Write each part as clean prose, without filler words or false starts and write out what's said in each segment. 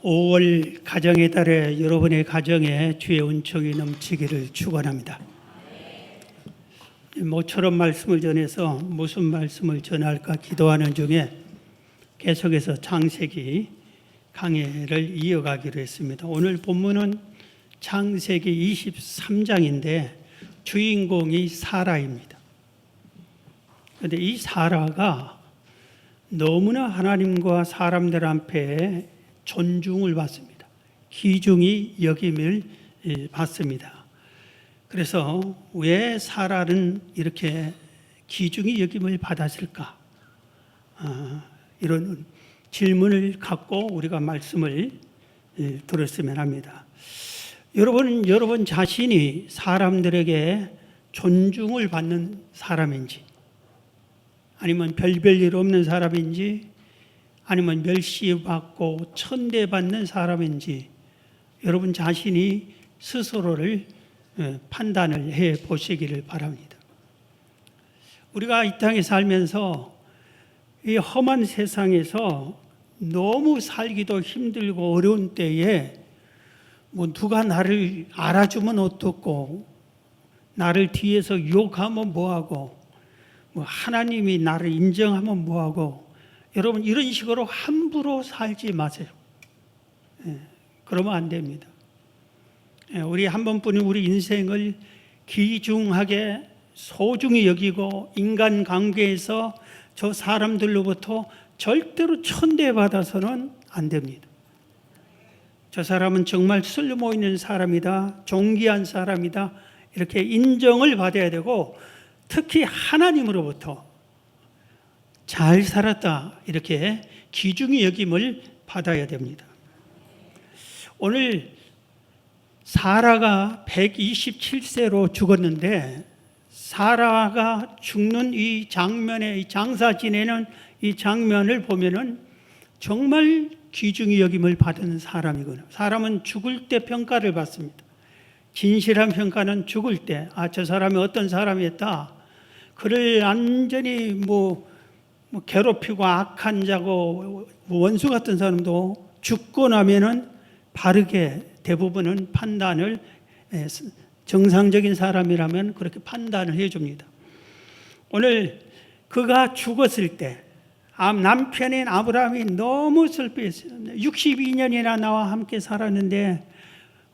5월 가정의 달에 여러분의 가정에 주의 은총이 넘치기를 축원합니다. 모처럼 말씀을 전해서 무슨 말씀을 전할까 기도하는 중에 계속해서 창세기 강해를 이어가기로 했습니다. 오늘 본문은 창세기 23장인데 주인공이 사라입니다. 그런데 이 사라가 너무나 하나님과 사람들 앞에 존중을 받습니다. 귀중히 여김을 받습니다. 그래서 왜 사라는 이렇게 귀중히 여김을 받았을까? 이런 질문을 갖고 우리가 말씀을 들었으면 합니다. 여러분은 여러분 자신이 사람들에게 존중을 받는 사람인지, 아니면 별일 없는 사람인지, 아니면 멸시받고 천대받는 사람인지 여러분 자신이 스스로를 판단을 해 보시기를 바랍니다. 우리가 이 땅에 살면서 이 험한 세상에서 너무 살기도 힘들고 어려운 때에 누가 나를 알아주면 어떻고, 나를 뒤에서 욕하면 뭐하고, 하나님이 나를 인정하면 뭐하고, 여러분 이런 식으로 함부로 살지 마세요. 그러면 안 됩니다. 우리 한 번뿐인 우리 인생을 귀중하게 소중히 여기고 인간관계에서 저 사람들로부터 절대로 천대받아서는 안 됩니다. 저 사람은 정말 쓸모있는 사람이다, 존귀한 사람이다, 이렇게 인정을 받아야 되고, 특히 하나님으로부터 잘 살았다 이렇게 귀중히 여김을 받아야 됩니다. 오늘 사라가 127세로 죽었는데, 사라가 죽는 이 장면에, 이 장사 지내는 이 장면을 보면은 정말 귀중히 여김을 받은 사람이구나. 사람은 죽을 때 평가를 받습니다. 진실한 평가는 죽을 때, 저 사람이 어떤 사람이었다, 그를 완전히 괴롭히고 악한 자고 원수 같은 사람도 죽고 나면은 바르게 대부분은 판단을, 정상적인 사람이라면 그렇게 판단을 해줍니다. 오늘 그가 죽었을 때 남편인 아브라함이 너무 슬퍼했어요. 62년이나 나와 함께 살았는데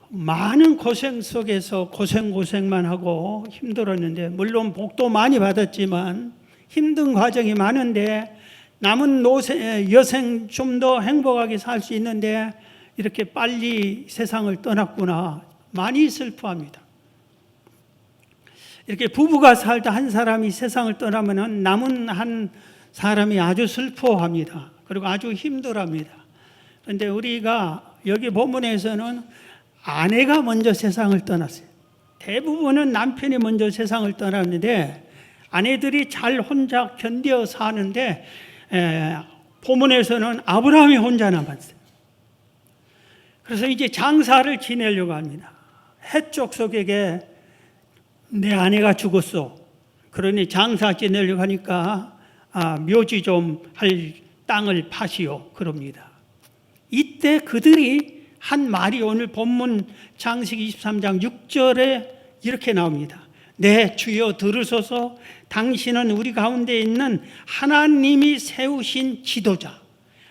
많은 고생 속에서 고생만 하고 힘들었는데, 물론 복도 많이 받았지만 힘든 과정이 많은데, 남은 여생 좀 더 행복하게 살 수 있는데 이렇게 빨리 세상을 떠났구나, 많이 슬퍼합니다. 이렇게 부부가 살다 한 사람이 세상을 떠나면 남은 한 사람이 아주 슬퍼합니다. 그리고 아주 힘들어합니다. 그런데 우리가 여기 본문에서는 아내가 먼저 세상을 떠났어요. 대부분은 남편이 먼저 세상을 떠났는데 아내들이 잘 혼자 견뎌 사는데, 본문에서는 아브라함이 혼자 남았어요. 그래서 이제 장사를 지내려고 합니다. 해쪽 속에게 내 아내가 죽었어, 그러니 장사 지내려고 하니까 묘지 좀 할 땅을 파시오, 그럽니다. 이때 그들이 한 말이 오늘 본문 창세기 23장 6절에 이렇게 나옵니다. 네, 주여 들으소서. 당신은 우리 가운데 있는 하나님이 세우신 지도자,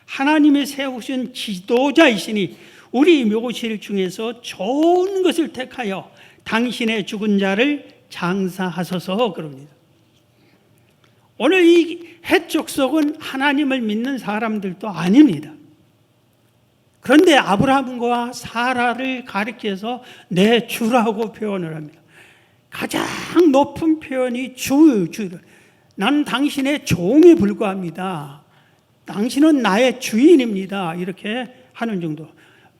하나님이 세우신 지도자이시니 우리 묘실 중에서 좋은 것을 택하여 당신의 죽은 자를 장사하소서, 그럽니다. 오늘 이 해쪽 속은 하나님을 믿는 사람들도 아닙니다. 그런데 아브라함과 사라를 가리켜서 내 주라고 표현을 합니다. 가장 높은 표현이 주. 나는 당신의 종에 불과합니다. 당신은 나의 주인입니다. 이렇게 하는 정도.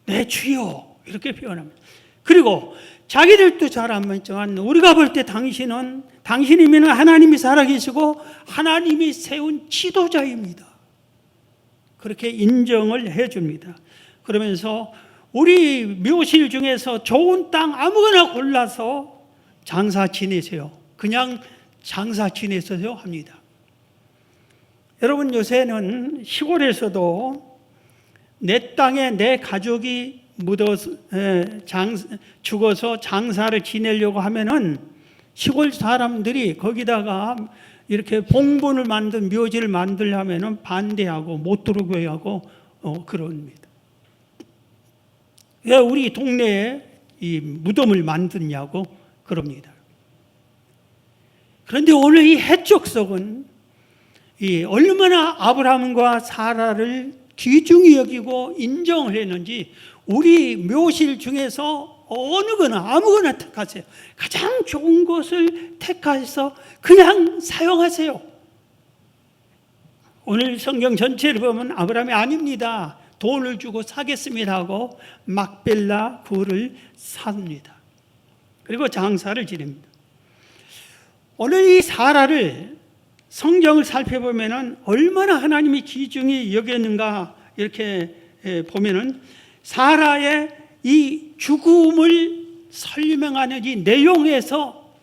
내 주요, 이렇게 표현합니다. 그리고 자기들도 잘 안 믿지만 우리가 볼 때 당신이면 하나님이 살아계시고 하나님이 세운 지도자입니다. 그렇게 인정을 해줍니다. 그러면서 우리 묘실 중에서 좋은 땅 아무거나 골라서 장사 지내세요. 그냥 장사 지내세요 합니다. 여러분, 요새는 시골에서도 내 땅에 내 가족이 죽어서 장사를 지내려고 하면은 시골 사람들이 거기다가 이렇게 봉분을 만든 묘지를 만들려면은 반대하고 못 들어오게 하고 그럽니다. 왜 우리 동네에 이 무덤을 만드냐고 그럽니다. 그런데 오늘 이 해족석은 얼마나 아브라함과 사라를 귀중히 여기고 인정을 했는지 우리 묘실 중에서 어느 거나 아무거나 택하세요. 가장 좋은 것을 택해서 그냥 사용하세요. 오늘 성경 전체를 보면 아브라함이 아닙니다. 돈을 주고 사겠습니다 하고 막벨라 굴을 삽니다. 그리고 장사를 지냅니다. 오늘 이 사라를 성경을 살펴보면 얼마나 하나님이 귀중히 여겼는가 이렇게 보면은 사라의 이 죽음을 설명하는 이 내용에서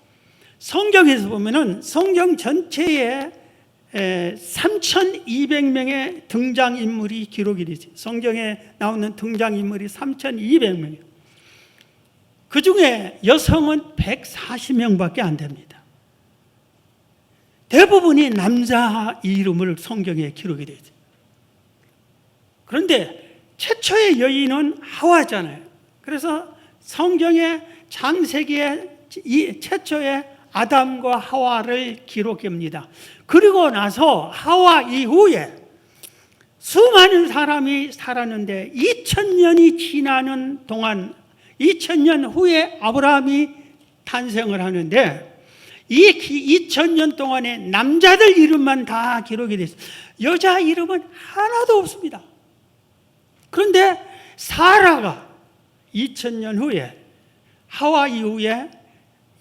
성경에서 보면은 성경 전체에 3,200명의 등장인물이 기록이 되죠. 성경에 나오는 등장인물이 3,200명이에요. 그 중에 여성은 140명밖에 안 됩니다. 대부분이 남자 이름을 성경에 기록이 되죠. 그런데 최초의 여인은 하와잖아요. 그래서 성경의 창세기에 이 최초의 아담과 하와를 기록합니다. 그리고 나서 하와 이후에 수많은 사람이 살았는데 2000년이 지나는 동안 2000년 후에 아브라함이 탄생을 하는데 이 2000년 동안에 남자들 이름만 다 기록이 됐어요. 여자 이름은 하나도 없습니다. 그런데 사라가 2000년 후에 하와 이후에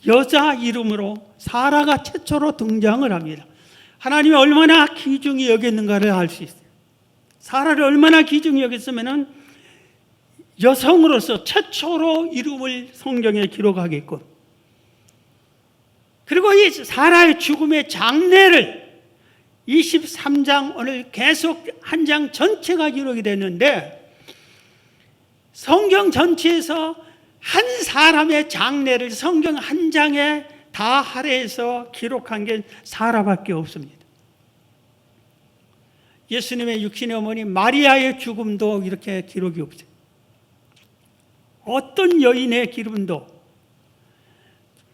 여자 이름으로 사라가 최초로 등장을 합니다. 하나님이 얼마나 귀중히 여겼는가를 알 수 있어요. 사라를 얼마나 귀중히 여겼으면 여성으로서 최초로 이름을 성경에 기록하겠고, 그리고 이 사라의 죽음의 장례를 23장 오늘 계속 한 장 전체가 기록이 됐는데 성경 전체에서 한 사람의 장례를 성경 한 장에 다 할애해서 기록한 게 사라밖에 없습니다. 예수님의 육신의 어머니 마리아의 죽음도 이렇게 기록이 없어요. 어떤 여인의 기름도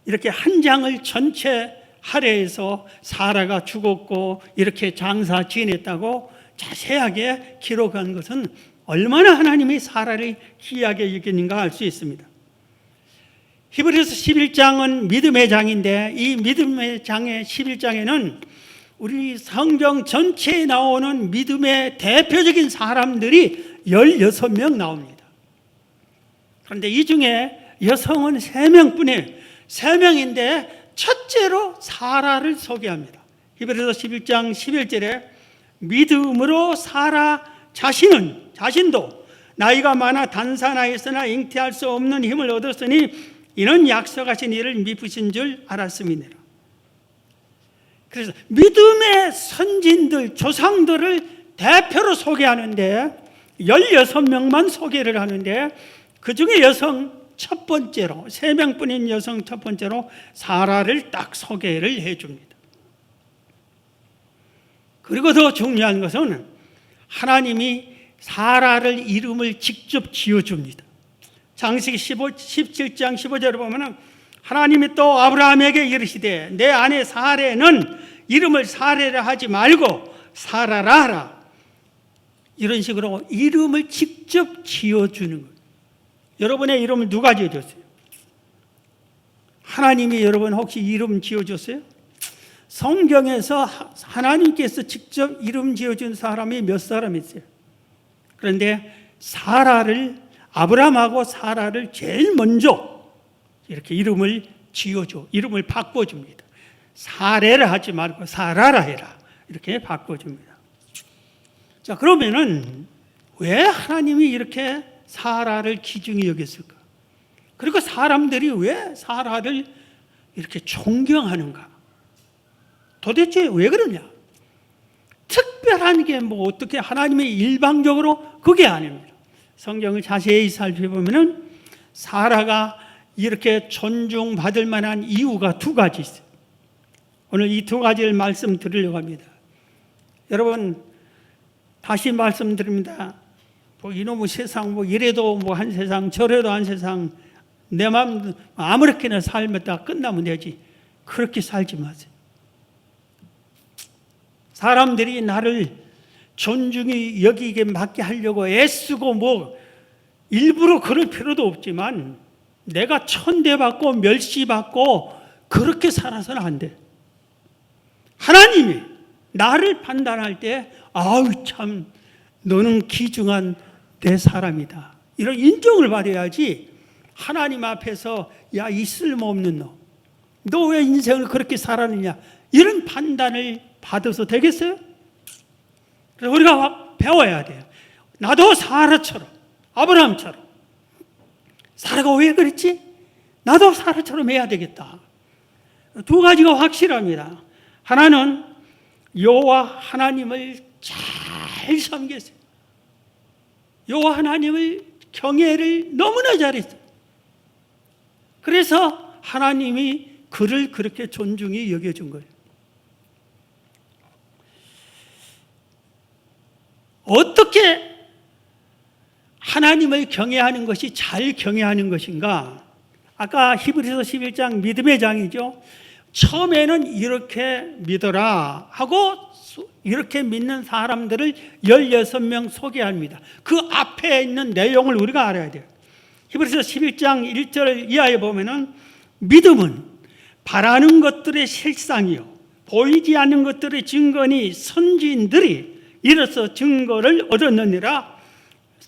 이렇게 한 장을 전체 할애해서 사라가 죽었고 이렇게 장사 지냈다고 자세하게 기록한 것은 얼마나 하나님이 사라를 귀하게 여겼는가 알 수 있습니다. 히브리서 11장은 믿음의 장인데 이 믿음의 장의 11장에는 우리 성경 전체에 나오는 믿음의 대표적인 사람들이 16명 나옵니다. 그런데 이 중에 여성은 3명뿐이에요. 3명인데 첫째로 사라를 소개합니다. 히브리서 11장 11절에 믿음으로 사라 자신도 나이가 많아 단사나였으나 잉태할 수 없는 힘을 얻었으니 이는 약속하신 이를 미쁘신 줄 알았음이니라. 그래서 믿음의 선진들, 조상들을 대표로 소개하는데 16명만 소개를 하는데 그 중에 여성 첫 번째로 3명뿐인 여성 첫 번째로 사라를 딱 소개를 해줍니다. 그리고 더 중요한 것은 하나님이 사라를 이름을 직접 지어줍니다. 창세기 17장 15절을 보면 하나님이 또 아브라함에게 이르시되 내 아내 사레는 이름을 사레라 하지 말고 사라라 하라. 이런 식으로 이름을 직접 지어주는 거예요. 여러분의 이름을 누가 지어줬어요? 하나님이 여러분 혹시 이름 지어줬어요? 성경에서 하나님께서 직접 이름 지어준 사람이 몇 사람 있어요? 그런데 사라를 아브라함하고 사라를 제일 먼저 이렇게 이름을 지어줘, 이름을 바꿔줍니다. 사레라 하지 말고 사라라 해라 이렇게 바꿔줍니다. 자, 그러면은 왜 하나님이 이렇게 사라를 귀중히 여겼을까? 그리고 사람들이 왜 사라를 이렇게 존경하는가? 도대체 왜 그러냐? 특별한 특별한 게 뭐 어떻게 하나님의 일방적으로 그게 아닙니다. 성경을 자세히 살펴보면은 사라가 이렇게 존중받을 만한 이유가 두 가지 있어요. 오늘 이 두 가지를 말씀드리려고 합니다. 여러분, 다시 말씀드립니다. 뭐 이놈의 세상, 뭐 이래도 뭐 한 세상, 저래도 한 세상, 내 마음 아무렇게나 살면 끝나면 되지. 그렇게 살지 마세요. 사람들이 나를 존중히 여기게 맞게 하려고 애쓰고 뭐 일부러 그럴 필요도 없지만 내가 천대받고 멸시받고 그렇게 살아서는 안 돼. 하나님이 나를 판단할 때 아우 참 너는 귀중한 내 사람이다, 이런 인정을 받아야지. 하나님 앞에서 야 이 쓸모없는 너 왜 인생을 그렇게 살았느냐, 이런 판단을 받아서 되겠어요? 그래서 우리가 배워야 돼요. 나도 사라처럼, 아브라함처럼, 사라가 왜 그랬지? 나도 사라처럼 해야 되겠다. 두 가지가 확실합니다. 하나는 여호와 하나님을 잘 섬겼어요. 여호와 하나님을 경외를 너무나 잘했어요. 그래서 하나님이 그를 그렇게 존중히 여겨준 거예요. 어떻게 하나님을 경외하는 것이 잘 경외하는 것인가? 아까 히브리서 11장 믿음의 장이죠. 처음에는 이렇게 믿어라 하고 이렇게 믿는 사람들을 16명 소개합니다. 그 앞에 있는 내용을 우리가 알아야 돼요. 히브리서 11장 1절 이하에 보면은 믿음은 바라는 것들의 실상이요 보이지 않는 것들의 증거니 선지인들이 이로써 증거를 얻었느니라.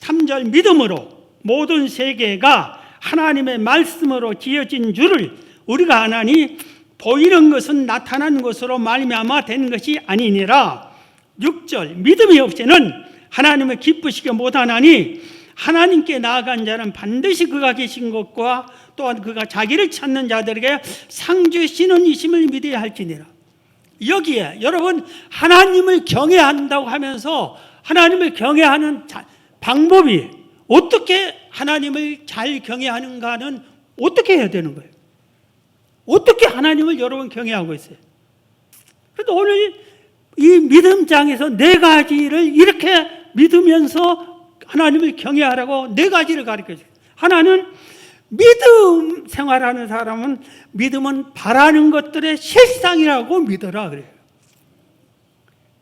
3절 믿음으로 모든 세계가 하나님의 말씀으로 지어진 줄을 우리가 아나니 보이는 것은 나타난 것으로 말미암아 된 것이 아니니라. 6절 믿음이 없이는 하나님을 기쁘시게 못하나니 하나님께 나아간 자는 반드시 그가 계신 것과 또한 그가 자기를 찾는 자들에게 상 주시는 이심을 믿어야 할지니라. 여기에 여러분 하나님을 경외한다고 하면서 하나님을 경외하는 방법이 어떻게 하나님을 잘 경외하는가는 어떻게 해야 되는 거예요? 어떻게 하나님을 여러분 경외하고 있어요? 그래도 오늘 이 믿음장에서 네 가지를 이렇게 믿으면서 하나님을 경외하라고 네 가지를 가르쳐줘요. 하나는 믿음 생활하는 사람은 믿음은 바라는 것들의 실상이라고 믿어라 그래요.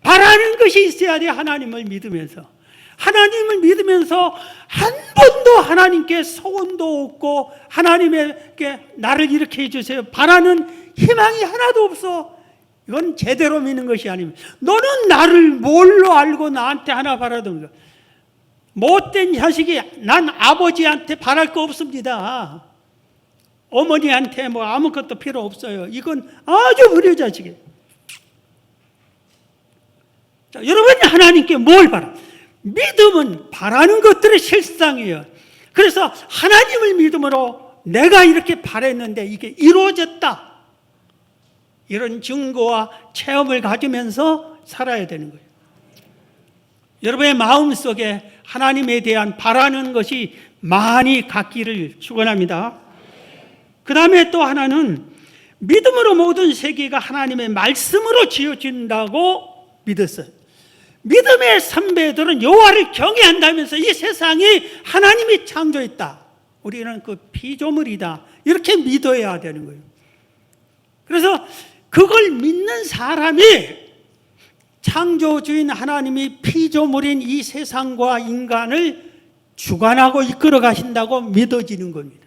바라는 것이 있어야 돼. 하나님을 믿으면서 하나님을 믿으면서 한 번도 하나님께 소원도 없고 하나님에게 나를 이렇게 해주세요 바라는 희망이 하나도 없어. 이건 제대로 믿는 것이 아닙니다. 너는 나를 뭘로 알고 나한테 하나 바라던 거. 못된 자식이 난 아버지한테 바랄 거 없습니다. 어머니한테 뭐 아무것도 필요 없어요. 이건 아주 불효 자식이에요. 자, 여러분이 하나님께 뭘 바라? 믿음은 바라는 것들의 실상이에요. 그래서 하나님을 믿음으로 내가 이렇게 바랬는데 이게 이루어졌다, 이런 증거와 체험을 가지면서 살아야 되는 거예요. 여러분의 마음속에 하나님에 대한 바라는 것이 많이 갖기를 축원합니다. 그 다음에 또 하나는 믿음으로 모든 세계가 하나님의 말씀으로 지어진다고 믿었어요. 믿음의 선배들은 여호와를 경외한다면서 이 세상이 하나님이 창조했다, 우리는 그 피조물이다, 이렇게 믿어야 되는 거예요. 그래서 그걸 믿는 사람이 창조주인 하나님이 피조물인 이 세상과 인간을 주관하고 이끌어 가신다고 믿어지는 겁니다.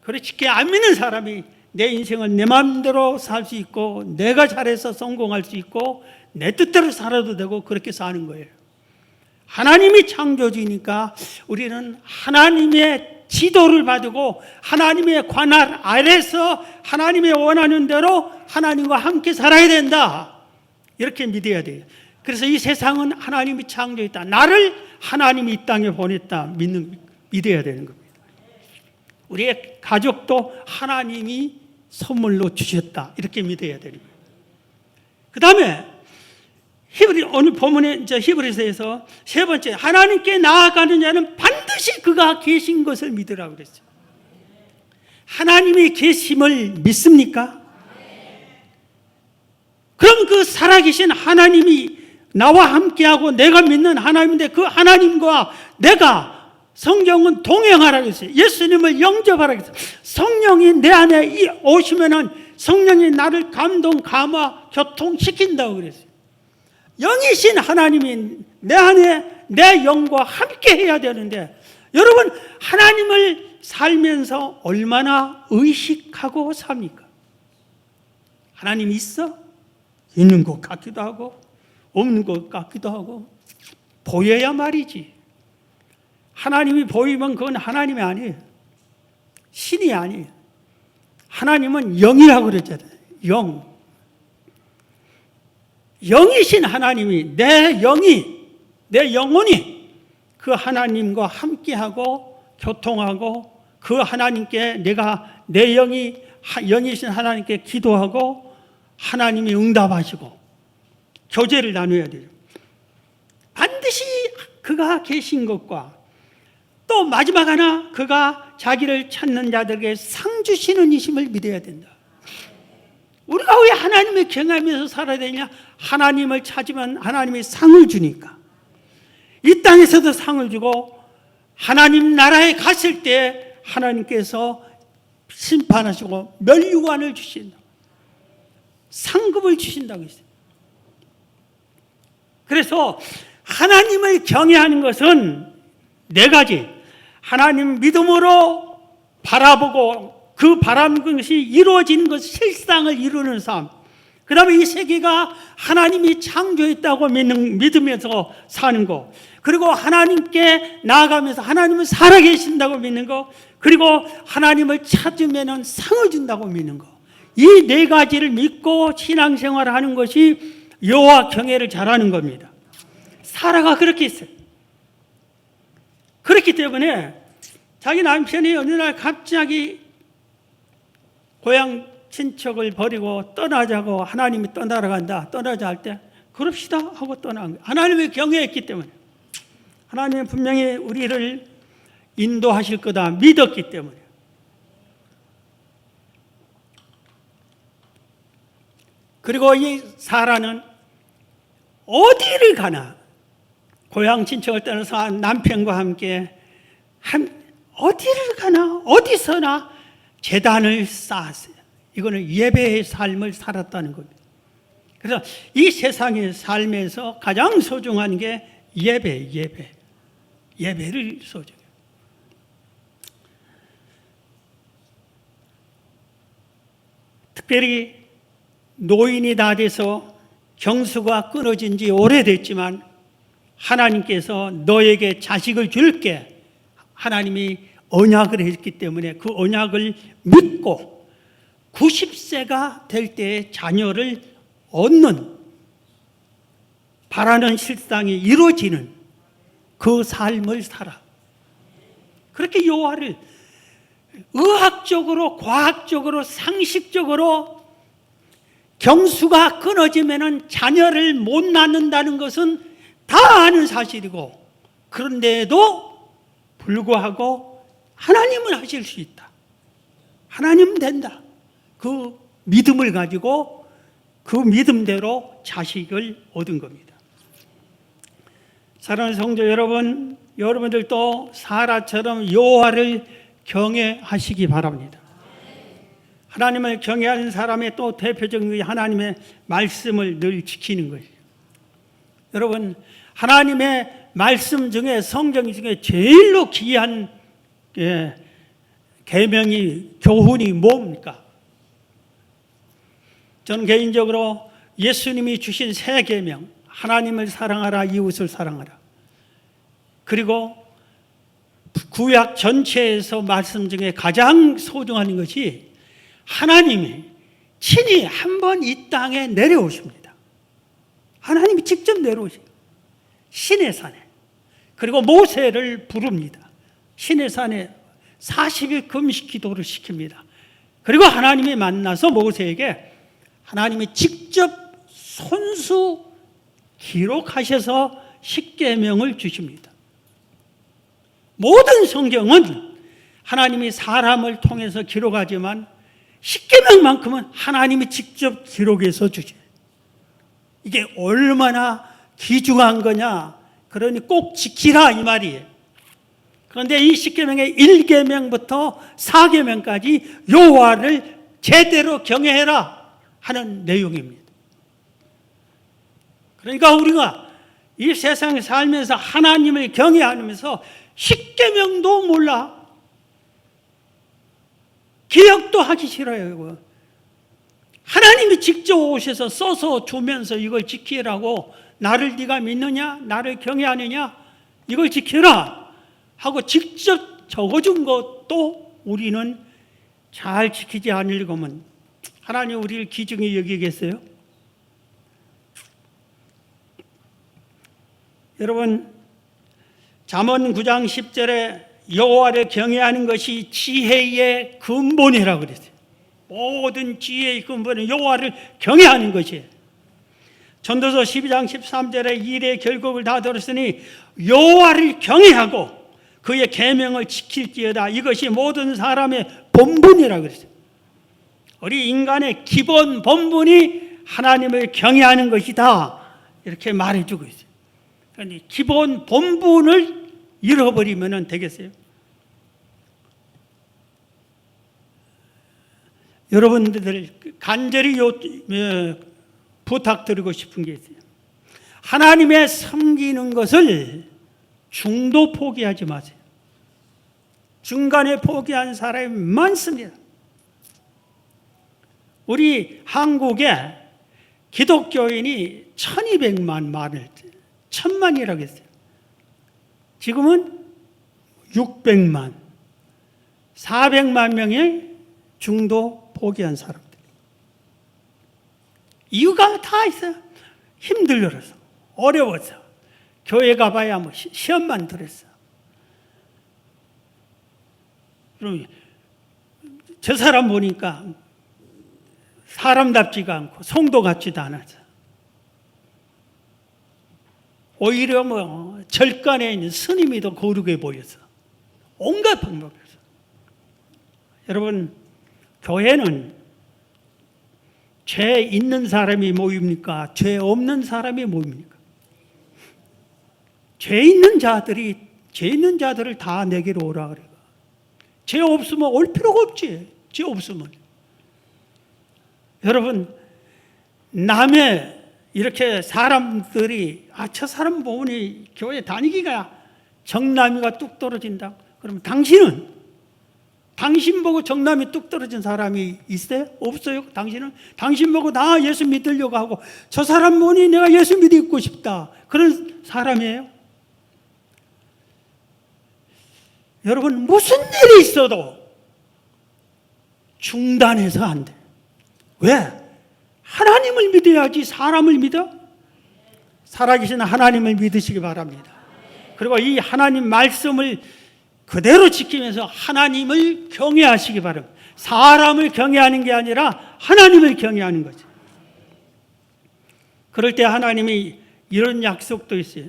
그렇게 안 믿는 사람이 내 인생을 내 마음대로 살 수 있고 내가 잘해서 성공할 수 있고 내 뜻대로 살아도 되고 그렇게 사는 거예요. 하나님이 창조주니까 우리는 하나님의 지도를 받고 하나님의 관할 아래서 하나님의 원하는 대로 하나님과 함께 살아야 된다, 이렇게 믿어야 돼요. 그래서 이 세상은 하나님이 창조했다, 나를 하나님이 이 땅에 보냈다 믿어야 되는 겁니다. 우리의 가족도 하나님이 선물로 주셨다, 이렇게 믿어야 되는 거예요. 그 다음에 오늘 본문에 히브리서에서 세 번째, 하나님께 나아가는 자는 반드시 그가 계신 것을 믿으라고 그랬어요. 하나님이 계심을 믿습니까? 그럼 그 살아계신 하나님이 나와 함께하고 내가 믿는 하나님인데, 그 하나님과 내가, 성경은 동행하라고 했어요. 예수님을 영접하라고 했어요. 성령이 내 안에 오시면은 성령이 나를 감동, 감화, 교통시킨다고 그랬어요. 영이신 하나님이 내 안에 내 영과 함께 해야 되는데, 여러분, 하나님을 살면서 얼마나 의식하고 삽니까? 하나님이 있어? 있는 것 같기도 하고 없는 것 같기도 하고, 보여야 말이지. 하나님이 보이면 그건 하나님이 아니에요. 신이 아니에요. 하나님은 영이라고 그랬잖아요. 영이신 하나님이, 내 영혼이 그 하나님과 함께하고 교통하고, 그 하나님께 내가 내 영이신 하나님께 기도하고 하나님이 응답하시고 교제를 나눠야 돼요. 반드시 그가 계신 것과, 또 마지막 하나, 그가 자기를 찾는 자들에게 상 주시는 이심을 믿어야 된다. 우리가 왜 하나님을 경외하면서 살아야 되냐? 하나님을 찾으면 하나님이 상을 주니까. 이 땅에서도 상을 주고, 하나님 나라에 갔을 때 하나님께서 심판하시고 멸류관을 주신다. 상급을 주신다고 했어요. 그래서 하나님을 경외하는 것은 네 가지. 하나님 믿음으로 바라보고 그 바라는 것이 이루어지는 것, 실상을 이루는 삶. 그 다음에 이 세계가 하나님이 창조했다고 믿으면서 사는 것. 그리고 하나님께 나아가면서 하나님은 살아계신다고 믿는 것. 그리고 하나님을 찾으면 상을 준다고 믿는 것. 이 네 가지를 믿고 신앙생활을 하는 것이 여호와 경외를 잘하는 겁니다. 사라가 그렇게 했어요. 그렇기 때문에 자기 남편이 어느 날 갑자기 고향 친척을 버리고 떠나자고, 하나님이 떠나러 간다, 떠나자 할 때 그럽시다 하고 떠난 거예요. 하나님을 경외했기 때문에. 하나님은 분명히 우리를 인도하실 거다 믿었기 때문에. 그리고 이 사라는 어디를 가나, 고향 친척을 떠나서 남편과 함께 어디를 가나 어디서나 제단을 쌓았어요. 이거는 예배의 삶을 살았다는 겁니다. 그래서 이 세상의 삶에서 가장 소중한 게 예배를 소중해요. 특별히 노인이 다 돼서 경수가 끊어진 지 오래됐지만 하나님께서 너에게 자식을 줄게, 하나님이 언약을 했기 때문에 그 언약을 믿고 90세가 될 때에 자녀를 얻는, 바라는 실상이 이루어지는 그 삶을 살아. 그렇게 여호와를 의학적으로, 과학적으로, 상식적으로 경수가 끊어지면 자녀를 못 낳는다는 것은 다 아는 사실이고, 그런데도 불구하고 하나님은 하실 수 있다. 하나님은 된다. 그 믿음을 가지고 그 믿음대로 자식을 얻은 겁니다. 사랑하는 성도 여러분, 여러분들도 사라처럼 여호와를 경외하시기 바랍니다. 하나님을 경외하는 사람의 또 대표적인 게 하나님의 말씀을 늘 지키는 거예요. 여러분, 하나님의 말씀 중에, 성경 중에 제일로 귀한 계명이, 교훈이 뭡니까? 저는 개인적으로 예수님이 주신 새 계명, 하나님을 사랑하라, 이웃을 사랑하라. 그리고 구약 전체에서 말씀 중에 가장 소중한 것이 하나님이 친히 한 번 이 땅에 내려오십니다. 하나님이 직접 내려오십니다. 시내 산에. 그리고 모세를 부릅니다. 시내 산에 40일 금식 기도를 시킵니다. 그리고 하나님이 만나서 모세에게 하나님이 직접 손수 기록하셔서 십계명을 주십니다. 모든 성경은 하나님이 사람을 통해서 기록하지만 십계명만큼은 하나님이 직접 기록해서 주죠. 이게 얼마나 귀중한 거냐. 그러니 꼭 지키라 이 말이에요. 그런데 이 십계명의 1계명부터 4계명까지 여호와를 제대로 경외해라 하는 내용입니다. 그러니까 우리가 이 세상에 살면서 하나님을 경외하면서 십계명도 몰라. 기억도 하기 싫어요. 이거. 하나님이 직접 오셔서 써서 주면서 이걸 지키라고, 나를 네가 믿느냐, 나를 경외하느냐, 이걸 지켜라 하고 직접 적어준 것도 우리는 잘 지키지 않으려고 하면 하나님 우리를 귀중히 여기겠어요? 여러분, 잠언 9장 10절에 여호와를 경외하는 것이 지혜의 근본이라고 그랬어요. 모든 지혜의 근본은 여호와를 경외하는 것이에요. 전도서 12장 13절에 일의 결국을 다 들었으니 여호와를 경외하고 그의 계명을 지킬지어다. 이것이 모든 사람의 본분이라고 그랬어요. 우리 인간의 기본 본분이 하나님을 경외하는 것이다. 이렇게 말해주고 있어요. 그런데 기본 본분을 잃어버리면 되겠어요? 여러분들 간절히 부탁드리고 싶은 게 있어요. 하나님의 섬기는 것을 중도 포기하지 마세요. 중간에 포기한 사람이 많습니다. 우리 한국에 기독교인이 1200만, 1000만이라고 했어요. 지금은 600만, 400만 명의 중도 포기한 사람들. 이유가 다 있어요. 힘들어서, 어려워서, 교회 가봐야 뭐 시험만 들었어. 그럼 저 사람 보니까 사람답지가 않고 성도 같지도 않아서 오히려 뭐 절간에 있는 스님이 더 거룩해 보여서 온갖 방법에서. 여러분, 교회는 죄 있는 사람이 모입니까? 죄 없는 사람이 모입니까? 죄 있는 자들을 다 내게로 오라 그래요. 죄 없으면 올 필요가 없지. 죄 없으면. 여러분, 남의 이렇게 사람들이 저 사람 보니 교회 다니기가 정남이가 뚝 떨어진다. 그러면 당신 보고 정남이 뚝 떨어진 사람이 있어요? 없어요? 당신 보고 나 예수 믿으려고 하고 저 사람 보니 내가 예수 믿고 싶다. 그런 사람이에요? 여러분, 무슨 일이 있어도 중단해서 안 돼. 왜? 하나님을 믿어야지 사람을 믿어? 살아계신 하나님을 믿으시기 바랍니다. 그리고 이 하나님 말씀을 그대로 지키면서 하나님을 경외하시기 바랍니다. 사람을 경외하는 게 아니라 하나님을 경외하는 거죠. 그럴 때 하나님이 이런 약속도 있어요.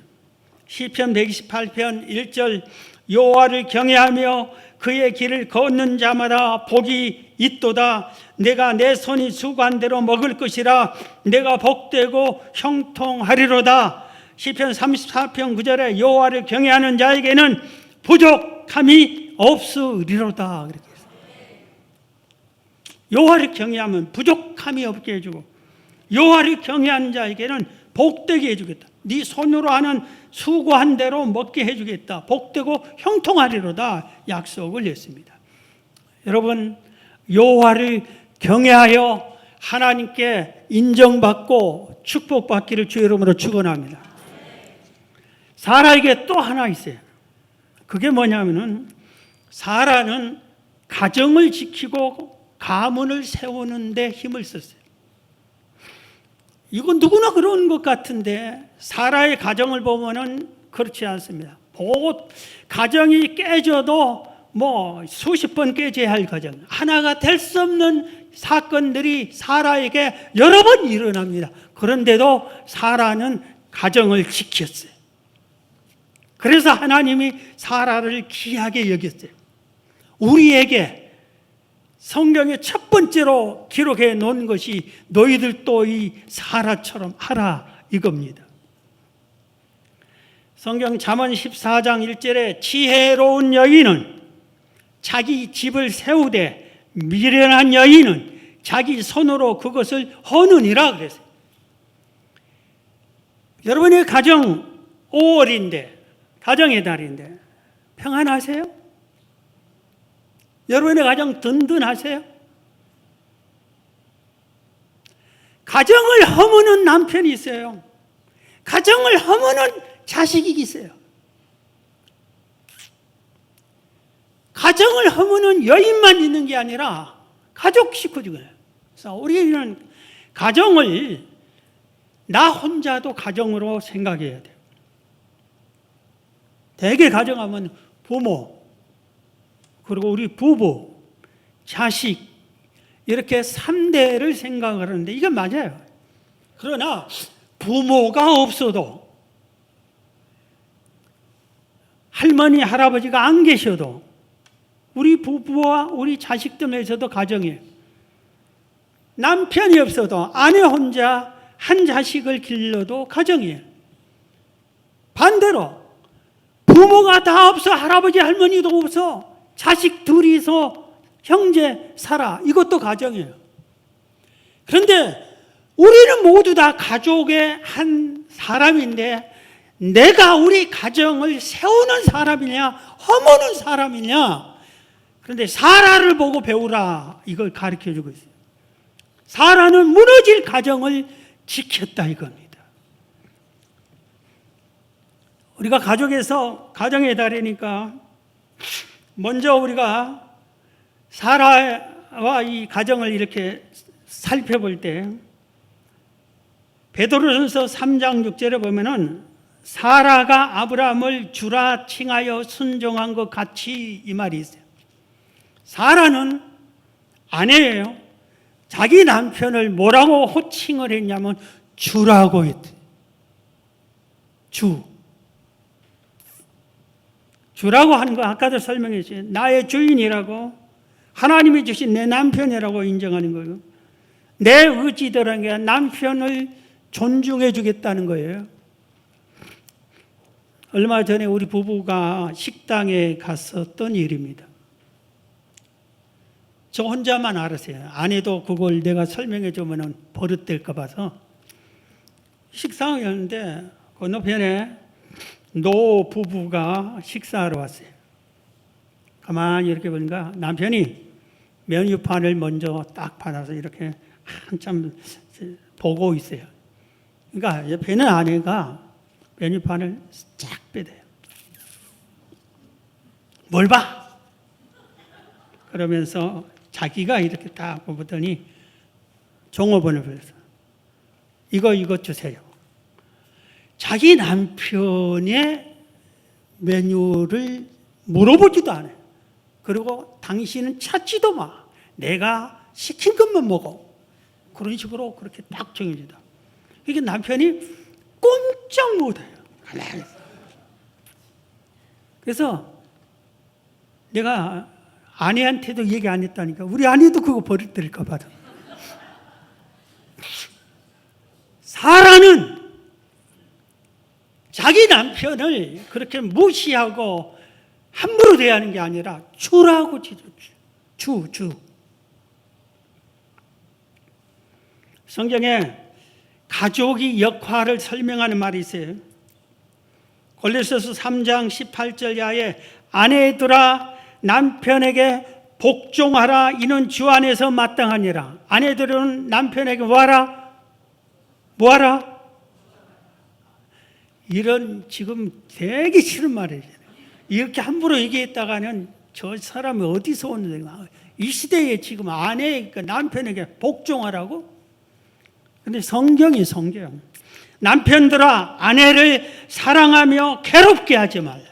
시편 128편 1절 여호와를 경외하며 그의 길을 걷는 자마다 복이 있도다. 내가 내 손이 수고한 대로 먹을 것이라. 내가 복되고 형통하리로다. 시편 34편 9절에 여호와를 경외하는 자에게는 부족함이 없으리로다. 그렇게 했어요. 여호와를 경외하면 부족함이 없게 해주고 여호와를 경외하는 자에게는 복되게 해주겠다. 네 손으로 하는 수고한 대로 먹게 해주겠다. 복되고 형통하리로다 약속을 했습니다. 여러분, 여호와를 경외하여 하나님께 인정받고 축복받기를 주의 이름으로 축원합니다. 사라에게 또 하나 있어요. 그게 뭐냐면은 사라는 가정을 지키고 가문을 세우는 데 힘을 썼어요. 이건 누구나 그런 것 같은데 사라의 가정을 보면은 그렇지 않습니다. 가정이 깨져도 뭐 수십 번 깨져야 할 가정, 하나가 될 수 없는 사건들이 사라에게 여러 번 일어납니다. 그런데도 사라는 가정을 지켰어요. 그래서 하나님이 사라를 귀하게 여겼어요. 우리에게 성경의 첫 번째로 기록해 놓은 것이 너희들도 이 사라처럼 하라 이겁니다. 성경 잠언 14장 1절에 지혜로운 여인은 자기 집을 세우되 미련한 여인은 자기 손으로 그것을 허느니라 그랬어요. 여러분의 가정 5월인데 가정의 달인데 평안하세요? 여러분의 가정 든든하세요? 가정을 허무는 남편이 있어요. 가정을 허무는 자식이 있어요. 가정을 허무는 여인만 있는 게 아니라 가족 식구들. 그래서 우리는 가정을 나 혼자도 가정으로 생각해야 돼요. 대개 가정하면 부모, 그리고 우리 부부, 자식 이렇게 3대를 생각을 하는데 이게 맞아요. 그러나 부모가 없어도 할머니, 할아버지가 안 계셔도 우리 부부와 우리 자식들에서도 가정이에요. 남편이 없어도 아내 혼자 한 자식을 길러도 가정이에요. 반대로 부모가 다 없어, 할아버지, 할머니도 없어, 자식 둘이서 형제 살아, 이것도 가정이에요. 그런데 우리는 모두 다 가족의 한 사람인데 내가 우리 가정을 세우는 사람이냐 허무는 사람이냐. 그런데 사라를 보고 배우라 이걸 가르쳐주고 있어요. 사라는 무너질 가정을 지켰다 이겁니다. 우리가 가족에서 가정의 달이니까 먼저 우리가 사라와 이 가정을 이렇게 살펴볼 때 베드로전서 3장 6절에 보면은 사라가 아브라함을 주라 칭하여 순종한 것 같이 이 말이 있어요. 사라는 아내예요. 자기 남편을 뭐라고 호칭을 했냐면 주라고 했대요. 주라고 하는 거 아까도 설명했어요. 나의 주인이라고, 하나님이 주신 내 남편이라고 인정하는 거예요. 내 의지대로는 게 남편을 존중해 주겠다는 거예요. 얼마 전에 우리 부부가 식당에 갔었던 일입니다. 저 혼자만 알았어요. 아내도 그걸 내가 설명해 주면 버릇될까 봐서. 식당이었는데 건너편에 노 부부가 식사하러 왔어요. 가만히 이렇게 보니까 남편이 메뉴판을 먼저 딱 받아서 이렇게 한참 보고 있어요. 그러니까 옆에는 아내가 메뉴판을 쫙 빼대요. 뭘 봐? 그러면서 자기가 이렇게 딱 보더니 종업원을 불러서 이거 주세요. 자기 남편의 메뉴를 물어보지도 않아요. 그리고 당신은 찾지도 마. 내가 시킨 것만 먹어. 그런 식으로 그렇게 딱 정해지다. 이게 남편이 꼼짝 못해요. 그래서 내가 아내한테도 얘기 안 했다니까. 우리 아내도 그거 버릇될까 봐. 사라는 자기 남편을 그렇게 무시하고 함부로 대하는 게 아니라 주라고 주. 성경에 가족이 역할을 설명하는 말이 있어요. 골로새서 3장 18절 야에 아내들아 남편에게 복종하라. 이는 주 안에서 마땅하니라. 아내들은 남편에게 뭐하라? 이런 지금 되게 싫은 말이에요. 이렇게 함부로 얘기했다가는 저 사람이 어디서 오는데 이 시대에 지금 남편에게 복종하라고? 근데 성경. 남편들아 아내를 사랑하며 괴롭게 하지 말라.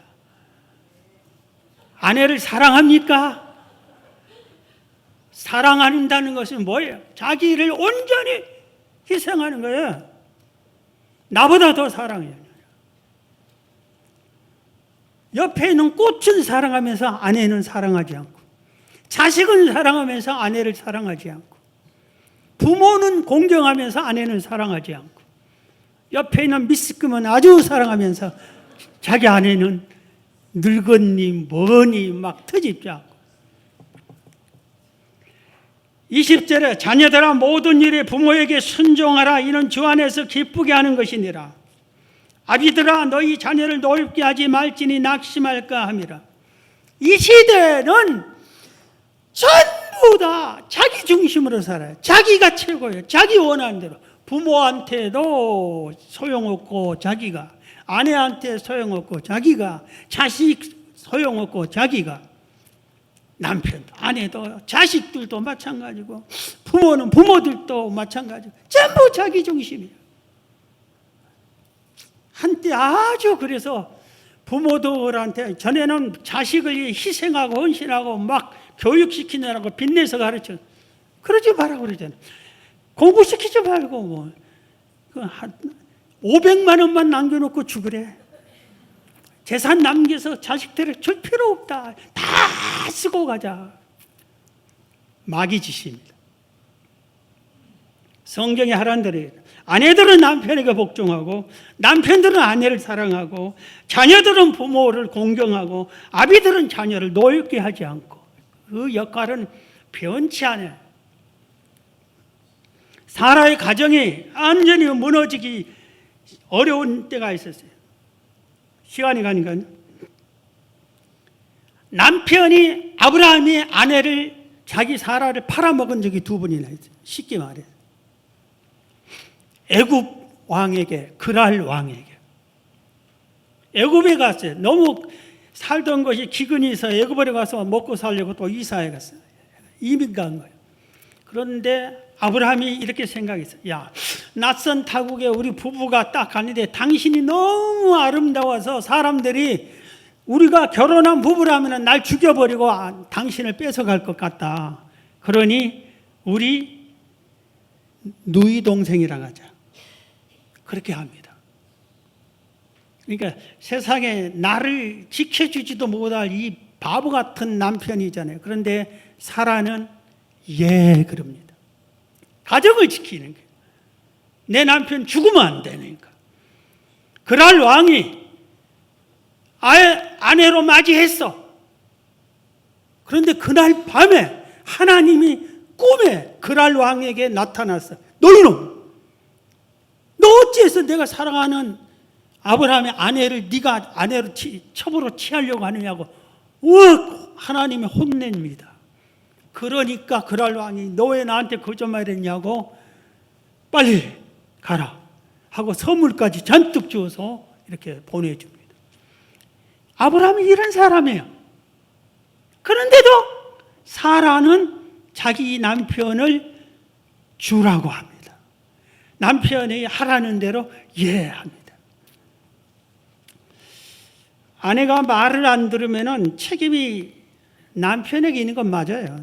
아내를 사랑합니까? 사랑한다는 것은 뭐예요? 자기를 온전히 희생하는 거예요. 나보다 더 사랑해요. 옆에 있는 꽃은 사랑하면서 아내는 사랑하지 않고, 자식은 사랑하면서 아내를 사랑하지 않고, 부모는 공경하면서 아내는 사랑하지 않고, 옆에 있는 미스금은 아주 사랑하면서 자기 아내는 늙었니 뭐니 막 터집지 않고. 20절에 자녀들아 모든 일에 부모에게 순종하라. 이는 주 안에서 기쁘게 하는 것이니라. 아비들아 너희 자녀를 노엽게 하지 말지니 낙심할까 함이라. 이 시대는 전부 다 자기 중심으로 살아요. 자기가 최고예요. 자기 원하는 대로. 부모한테도 소용없고 자기가, 아내한테 소용없고 자기가, 자식 소용없고 자기가, 남편도 아내도 자식들도 마찬가지고 부모는 부모들도 마찬가지고 전부 자기 중심이에요. 한때 아주 그래서 부모들한테 전에는 자식을 희생하고 헌신하고 막 교육시키느라고 빚내서 가르쳐. 그러지 말라고 그러잖아요. 공부시키지 말고 뭐 500만 원만 남겨놓고 죽으래. 재산 남겨서 자식들을 줄 필요 없다. 다 쓰고 가자. 마귀 짓입니다. 성경에 하라는 대로 아내들은 남편에게 복종하고, 남편들은 아내를 사랑하고, 자녀들은 부모를 공경하고, 아비들은 자녀를 노엽게 하지 않고, 그 역할은 변치 않아요. 사라의 가정이 완전히 무너지기 어려운 때가 있었어요. 시간이 가니까 남편이 아브라함이 아내를, 자기 사라를 팔아먹은 적이 2번이나 있어요. 쉽게 말해요. 애굽 왕에게, 그랄 왕에게. 애굽에 갔어요. 너무 살던 것이 기근이 있어 애굽에 가서 먹고 살려고 또 이사해 갔어요. 이민 간 거예요. 그런데 아브라함이 이렇게 생각했어요. 야, 낯선 타국에 우리 부부가 딱 갔는데 당신이 너무 아름다워서 사람들이 우리가 결혼한 부부라면 날 죽여버리고 당신을 뺏어갈 것 같다. 그러니 우리 누이 동생이랑 하자. 그렇게 합니다. 그러니까 세상에 나를 지켜주지도 못할 이 바보 같은 남편이잖아요. 그런데 사라는 그럽니다. 가정을 지키는 거예요. 내 남편 죽으면 안 되니까. 그랄 왕이 아내로 맞이했어. 그런데 그날 밤에 하나님이 꿈에 그랄 왕에게 나타났어. 너 이놈! 너 어찌해서 내가 사랑하는 아브라함의 아내를 네가 아내로 첩으로 취하려고 하느냐고 하나님이 혼냅니다. 그러니까 그랄 왕이 너 왜 나한테 거짓말했냐고 빨리 가라 하고 선물까지 잔뜩 주어서 이렇게 보내줍니다. 아브라함이 이런 사람이에요. 그런데도 사라는 자기 남편을 주라고 합니다. 남편이 하라는 대로 합니다. 아내가 말을 안 들으면 책임이 남편에게 있는 건 맞아요.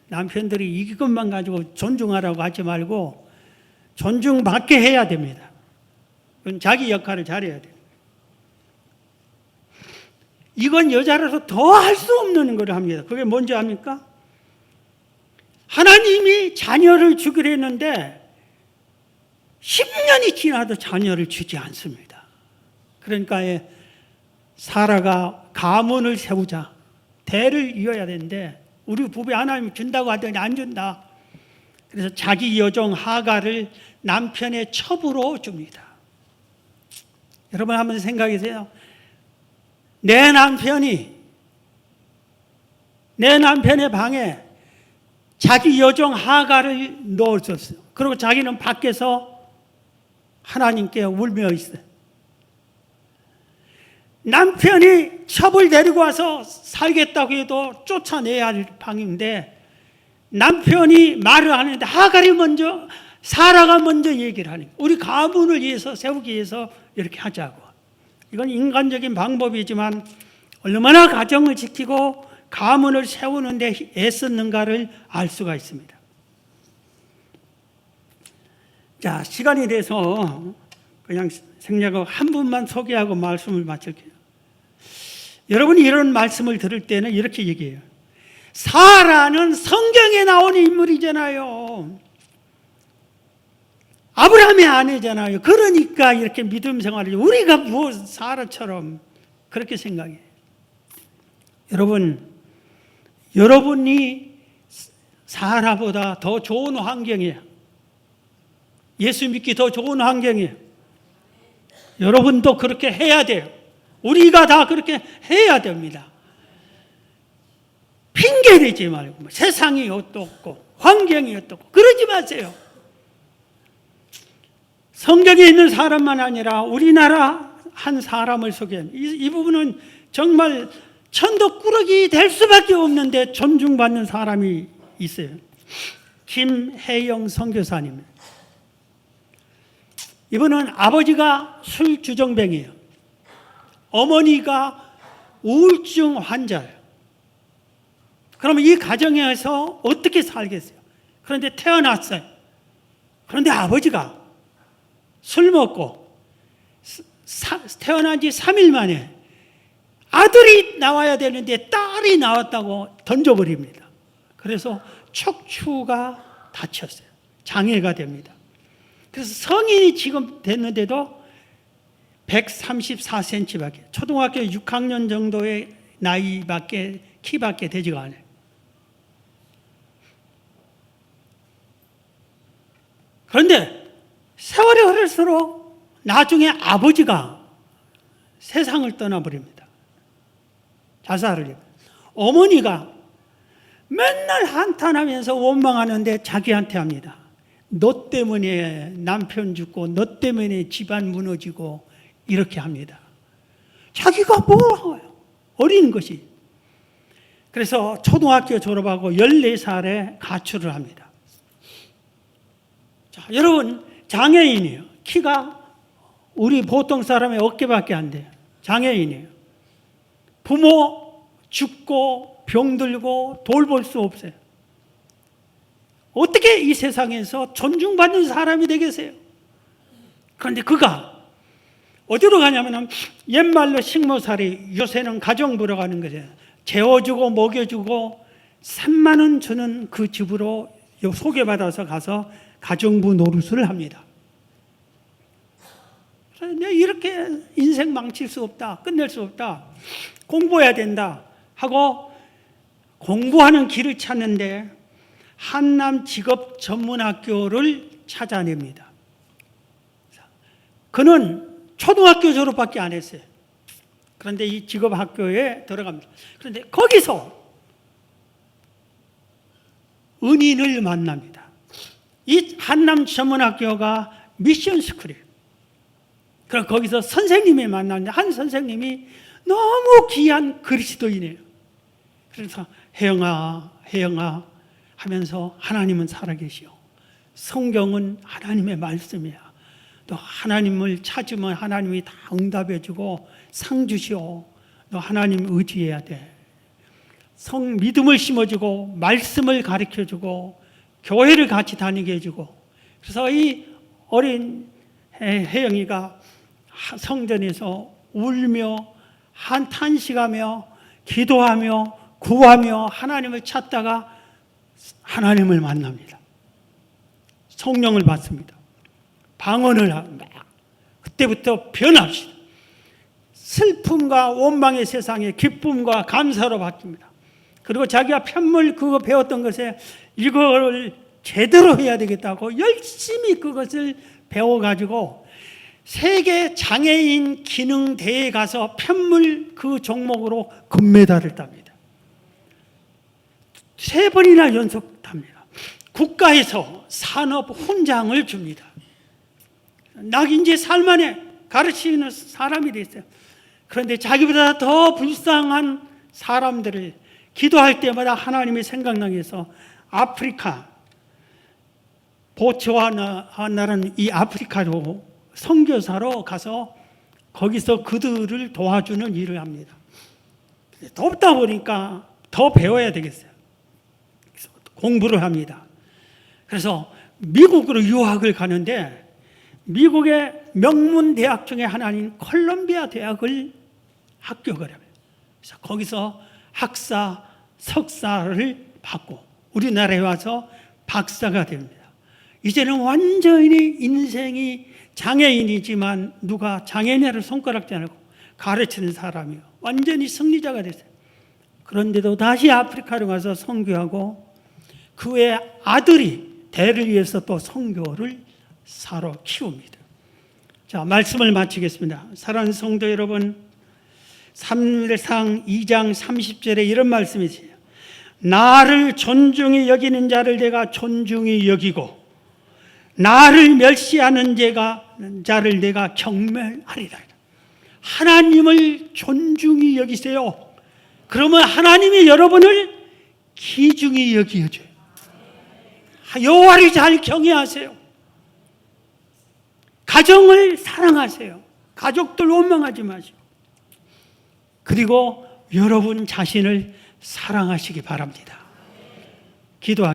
남편들이 이것만 가지고 존중하라고 하지 말고 존중받게 해야 됩니다. 그건 자기 역할을 잘해야 돼요. 이건 여자라서 더 할 수 없는 걸 합니다. 그게 뭔지 압니까? 하나님이 자녀를 주기로 했는데 10년이 지나도 자녀를 주지 않습니다. 그러니까 사라가 가문을 세우자, 대를 이어야 되는데 우리 부부에 하나님이 준다고 하더니 안 준다. 그래서 자기 여종 하가를 남편의 첩으로 줍니다. 여러분 한번 생각해보세요. 내 남편이 내 남편의 방에 자기 여종 하가를 넣어줬어요. 그리고 자기는 밖에서 하나님께 울며 있어요. 남편이 첩을 데리고 와서 살겠다고 해도 쫓아내야 할 방인데 남편이 말을 하는데 하갈이 먼저, 사라가 먼저 얘기를 하는 거예요. 우리 가문을 위해서 세우기 위해서 이렇게 하자고. 이건 인간적인 방법이지만 얼마나 가정을 지키고 가문을 세우는데 애썼는가를 알 수가 있습니다. 자, 시간이 돼서 그냥 생략하고 한 분만 소개하고 말씀을 마칠게요. 여러분이 이런 말씀을 들을 때는 이렇게 얘기해요. 사라는 성경에 나오는 인물이잖아요. 아브라함의 아내잖아요. 그러니까 이렇게 믿음 생활을, 우리가 뭐 사라처럼 그렇게 생각해요. 여러분이 사라보다 더 좋은 환경이에요. 예수 믿기 더 좋은 환경이에요. 여러분도 그렇게 해야 돼요. 우리가 다 그렇게 해야 됩니다. 핑계대지 말고 세상이 어떻고 환경이 어떻고 그러지 마세요. 성경에 있는 사람만 아니라 우리나라 한 사람을 소개한 이 부분은 정말 천덕꾸러기 될 수밖에 없는데 존중받는 사람이 있어요. 김혜영 선교사님. 이분은 아버지가 술주정뱅이에요. 어머니가 우울증 환자예요. 그러면 이 가정에서 어떻게 살겠어요? 그런데 태어났어요. 그런데 아버지가 술 먹고 태어난 지 3일 만에 아들이 나와야 되는데 딸이 나왔다고 던져버립니다. 그래서 척추가 다쳤어요. 장애가 됩니다. 그래서 성인이 지금 됐는데도 134cm밖에, 초등학교 6학년 정도의 나이밖에, 키밖에 되지가 않아요. 그런데 세월이 흐를수록 나중에 아버지가 세상을 떠나버립니다. 자살을 해요. 어머니가 맨날 한탄하면서 원망하는데 자기한테 합니다. 너 때문에 남편 죽고 너 때문에 집안 무너지고 이렇게 합니다. 자기가 뭐 어린 것이. 그래서 초등학교 졸업하고 14살에 가출을 합니다. 자, 여러분 장애인이에요. 키가 우리 보통 사람의 어깨밖에 안 돼요. 장애인이에요. 부모 죽고 병들고 돌볼 수 없어요. 어떻게 이 세상에서 존중받는 사람이 되겠어요? 그런데 그가 어디로 가냐면 옛말로 식모살이, 요새는 가정부로 가는 거죠. 재워주고 먹여주고 3만 원 주는 그 집으로 소개받아서 가서 가정부 노릇을 합니다. 내가 이렇게 인생 망칠 수 없다, 끝낼 수 없다, 공부해야 된다 하고 공부하는 길을 찾는데 한남 직업 전문학교를 찾아냅니다. 그는 초등학교 졸업밖에 안 했어요. 그런데 이 직업학교에 들어갑니다. 그런데 거기서 은인을 만납니다. 이 한남 전문학교가 미션 스쿨이에요. 그럼 거기서 선생님이 만났는데 한 선생님이 너무 귀한 그리스도인이에요. 그래서 혜영아 하면서 하나님은 살아계시오. 성경은 하나님의 말씀이야. 너 하나님을 찾으면 하나님이 다 응답해주고 상 주시오. 너 하나님 의지해야 돼. 믿음을 심어주고 말씀을 가르쳐주고 교회를 같이 다니게 해주고. 그래서 이 어린 혜영이가 성전에서 울며 탄식하며 기도하며 구하며 하나님을 찾다가 하나님을 만납니다. 성령을 받습니다. 방언을 합니다. 그때부터 변합시다. 슬픔과 원망의 세상에 기쁨과 감사로 바뀝니다. 그리고 자기가 편물 그거 배웠던 것에 이걸 제대로 해야 되겠다고 열심히 그것을 배워가지고 세계 장애인 기능 대회에 가서 편물 그 종목으로 금메달을 땁니다. 3번이나 연속 탑니다. 국가에서 산업 훈장을 줍니다. 나 이제 살만해 가르치는 사람이 됐어요. 그런데 자기보다 더 불쌍한 사람들을 기도할 때마다 하나님이 생각나게 해서 아프리카, 보츠와나라는 이 아프리카로 선교사로 가서 거기서 그들을 도와주는 일을 합니다. 덥다 보니까 더 배워야 되겠어요. 그래서 공부를 합니다. 그래서 미국으로 유학을 가는데 미국의 명문 대학 중에 하나인 콜롬비아 대학을 합격을 해요. 그래서 거기서 학사, 석사를 받고 우리나라에 와서 박사가 됩니다. 이제는 완전히 인생이 장애인이지만 누가 장애인을 손가락질 안 하고 가르치는 사람이요. 완전히 승리자가 됐어요. 그런데도 다시 아프리카로 가서 선교하고 그의 아들이 대를 위해서 또 선교를 사러 키웁니다. 자, 말씀을 마치겠습니다. 사랑하는 성도 여러분, 사무엘상 2장 30절에 이런 말씀이 있어요. 나를 존중히 여기는 자를 내가 존중히 여기고 나를 멸시하는 자를 내가 경멸하리라. 하나님을 존중히 여기세요. 그러면 하나님이 여러분을 귀중히 여겨줘요. 여호와를 잘 경외하세요. 가정을 사랑하세요. 가족들 원망하지 마시고. 그리고 여러분 자신을 사랑하시기 바랍니다. 기도하겠습니다.